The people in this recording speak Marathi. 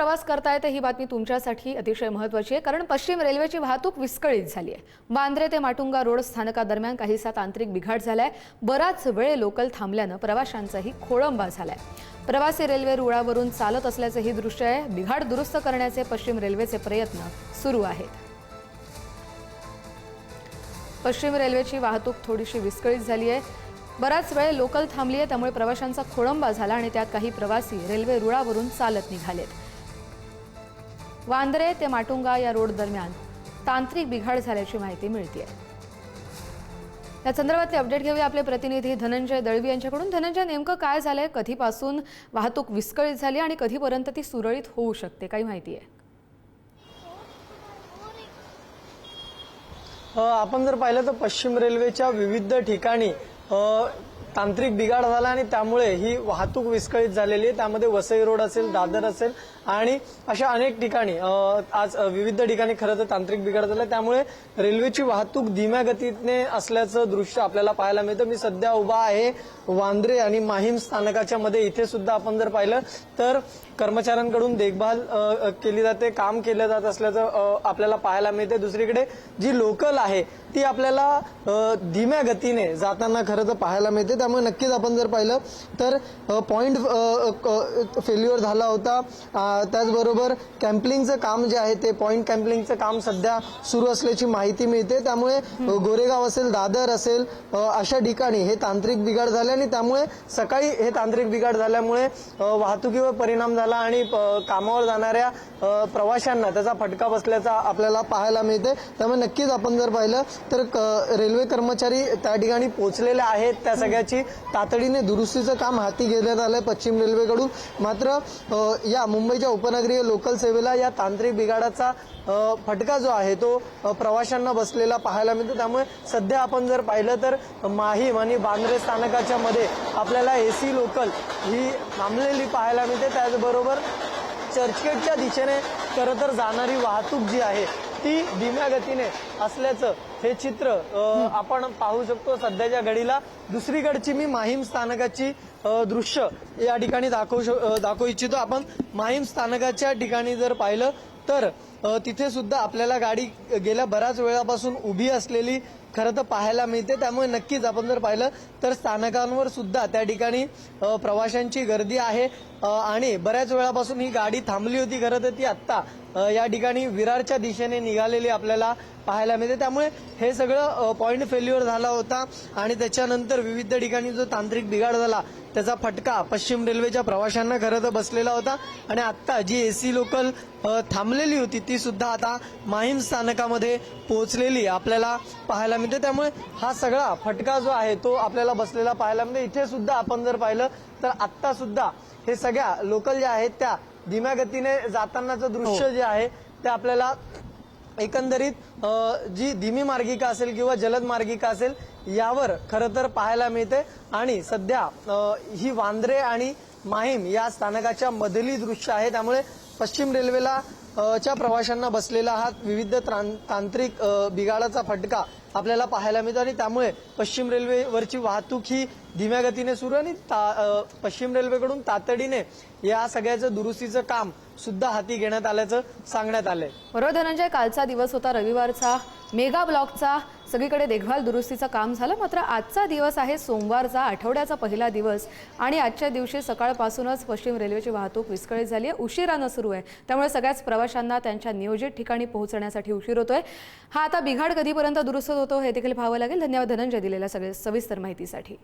प्रवास करता येते ही बातमी तुमच्यासाठी अतिशय महत्त्वाची आहे, कारण पश्चिम रेल्वेची वाहतूक विस्कळीत झाली आहे। बांद्रे ते माटुंगा रोड स्थानकादरम्यान काहीसा तांत्रिक बिघाड झालाय। बराच वेळ लोकल थांबल्याने प्रवाशांचाही खोळंबा झालाय। प्रवासी रेल्वे रुळावरून चालत असल्याचे ही दृश्य आहे। बिघाड दुरुस्त करण्याचे पश्चिम रेल्वेचे प्रयत्न सुरू आहेत। पश्चिम रेल्वेची वाहतूक थोडीशी विस्कळीत झाली आहे। बराच वेळ लोकल थांबली आहे, त्यामुळे प्रवाशांचा खोळंबा झाला आणि त्यात काही प्रवासी रेल्वे रुळावरून चालत निघालेत। वांद्रे ते माटुंगा या रोड दरम्यान तांत्रिक बिघाड झाल्याची माहिती मिळते। या संदर्भातले अपडेट घेऊया आपले प्रतिनिधी धनंजय दळवी यांच्याकडून। धनंजय, नेमकं काय झालंय? कधीपासून वाहतूक विस्कळीत झाली आणि कधीपर्यंत ती सुरळीत होऊ शकते? काही माहिती आहे? आपण जर पाहिलं तर पश्चिम रेल्वेच्या विविध ठिकाणी तांत्रिक बिघाड झाला आणि त्यामुळे ही वाहतूक विस्कळीत झालेली आहे। त्यामध्ये वसई रोड असेल, दादर असेल आणि अशा अनेक ठिकाणी आज विविध ठिकाणी खरं तर तांत्रिक बिघाड झाला। त्यामुळे रेल्वेची वाहतूक धीम्या गतीने असल्याचं दृश्य आपल्याला पाहायला मिळतं। मी सध्या उभा आहे वांद्रे आणि माहीम स्थानकाच्या मध्ये। इथे सुद्धा आपण जर पाहिलं तर कर्मचाऱ्यांकडून देखभाल केली जाते, काम केलं जात असल्याचं आपल्याला पाहायला मिळते। दुसरीकडे जी लोकल आहे ती आपल्याला धीम्या गतीने जाताना खरं तर पाहायला मिळते। त्यामुळे नक्कीच आपण जर पाहिलं तर पॉइंट फेल्युअर झाला होता। त्याचबरोबर कॅम्पलिंगचं काम जे आहे ते पॉइंट कॅम्पलिंगचं काम सध्या सुरू असल्याची माहिती मिळते। त्यामुळे गोरेगाव असेल, दादर असेल अशा ठिकाणी हे तांत्रिक बिघाड झाले आणि त्यामुळे सकाळी हे तांत्रिक बिघाड झाल्यामुळे वाहतुकीवर परिणाम झाला आणि कामावर जाणाऱ्या प्रवाशांना त्याचा फटका बसल्याचा आपल्याला पाहायला मिळते। त्यामुळे नक्कीच आपण जर पाहिलं तर रेल्वे कर्मचारी त्या ठिकाणी पोहोचलेले आहेत। त्या सगळ्याची तातडीने दुरुस्तीचं काम हाती घेण्यात आलंय पश्चिम रेल्वेकडून। मात्र या मुंबईच्या उपनगरीय लोकल सेवेला या तांत्रिक बिघाडाचा फटका जो आहे तो प्रवाशांना बसलेला पाहायला मिळतो। त्यामुळे सध्या आपण जर पाहिलं तर माहीम आणि बांद्रे स्थानकाच्या मध्ये आपल्याला एसी लोकल ही थांबलेली पाहायला मिळते। त्याचबरोबर चर्चगेटच्या दिशेने खरं तर जाणारी वाहतूक जी आहे ती धीम्या गतीने असल्याचं हे चित्र आपण पाहू शकतो सध्याच्या घडीला। दुसरीकडची मी माहीम स्थानकाची दृश्य या ठिकाणी दाखवू इच्छितो। आपण माहीम स्थानकाच्या ठिकाणी जर पाहिलं तर तिथे सुद्धा आपल्याला गाडी गेल्या बऱ्याच वेळापासून उभी असलेली खरं तर पाहायला मिळते। त्यामुळे नक्कीच आपण जर पाहिलं तर स्थानकांवर सुद्धा त्या ठिकाणी प्रवाशांची गर्दी आहे आणि बऱ्याच वेळापासून ही गाडी थांबली होती। खरं तर ती आत्ता या ठिकाणी विरारच्या दिशेने निघालेली आपल्याला पाहायला मिळते। त्यामुळे हे सगळं पॉइंट फेल्युअर झाला होता आणि त्याच्यानंतर विविध ठिकाणी जो तांत्रिक बिघाड झाला त्याचा फटका पश्चिम रेल्वेच्या प्रवाशांना खरं तर बसलेला होता आणि आता जी एसी लोकल थांबलेली होती ती सुद्धा आता माहीम स्थानकामध्ये पोहोचलेली आपल्याला पाहायला मिळते। त्यामुळे हा सगळा फटका जो आहे तो आपल्याला बसलेला पाहायला मिळते। इथे सुद्धा आपण जर पाहिलं तर आत्ता सुद्धा हे सगळ्या लोकल ज्या आहेत त्या धीम्या गतीने जातानाचं दृश्य जे आहे ते आपल्याला एकंदरीत जी धीमी मार्गिका असेल किंवा जलद मार्गिका असेल यावर खरं तर पाहायला मिळते। आणि सध्या ही वांद्रे आणि माहीम या स्थानकाच्या मधली दृश्य आहे। त्यामुळे पश्चिम रेल्वेला च्या प्रवाशांना बसलेला हा विविध तांत्रिक बिघाडाचा फटका आपल्याला पाहायला मिळतो आणि त्यामुळे पश्चिम रेल्वेवरची वाहतूक ही धीम्या गतीने सुरू आणि पश्चिम रेल्वेकडून तातडीने या सगळ्याचं दुरुस्तीचं काम सुद्धा हाती घेण्यात आल्याचं सांगण्यात आलंय। बरोबर धनंजय, कालचा दिवस होता रविवारचा, मेगा ब्लॉकचा, सगळीकडे देखभाल दुरुस्तीचं काम झालं। मात्र आजचा दिवस आहे सोमवारचा, आठवड्याचा पहिला दिवस आणि आजच्या दिवशी सकाळपासूनच पश्चिम रेल्वेची वाहतूक विस्कळीत झाली आहे, उशिरानं सुरू आहे। त्यामुळे सगळ्याच प्रवाशांना त्यांच्या नियोजित ठिकाणी पोहोचण्यासाठी उशीर होतोय। हा आता बिघाड कधीपर्यंत दुरुस्त होतो हे देखील पाहावं लागेल। धन्यवाद धनंजय दिलेल्या सविस्तर माहितीसाठी।